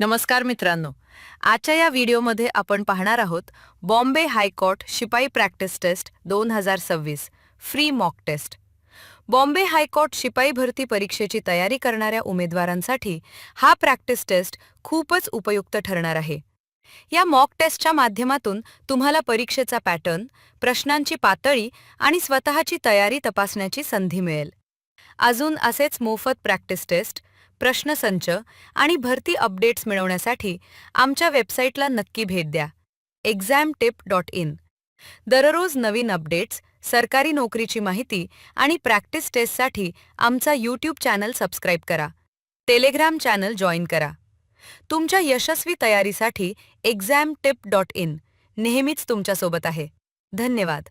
नमस्कार मित्रांनो. आजच्या या व्हिडिओमध्ये आपण पाहणार आहोत बॉम्बे हायकोर्ट शिपाई practice test 2026 free mock test. Bombay high court शिपाई भरती परीक्षेची तयारी करणाऱ्या उमेदवारांसाठी हा प्रॅक्टिस टेस्ट खूपच उपयुक्त ठरणार आहे. या मॉक टेस्टच्या माध्यमातून तुम्हाला परीक्षेचा पॅटर्न, प्रश्नांची पातळी आणि स्वतःची तयारी तपासण्याची संधी मिळेल. अजून असेच मोफत प्रॅक्टिस टेस्ट, प्रश्नसंच आणि भरती अपडेट्स मिळवण्यासाठी आमच्या वेबसाईटला नक्की भेट द्या examtip.in. दररोज नवीन अपडेट्स, सरकारी नोकरीची माहिती आणि प्रॅक्टिस टेस्टसाठी आमचा यूट्यूब चॅनल सबस्क्राईब करा. टेलिग्राम चॅनल जॉईन करा. तुमच्या यशस्वी तयारीसाठी examtip.in नेहमीच तुमच्यासोबत आहे. धन्यवाद.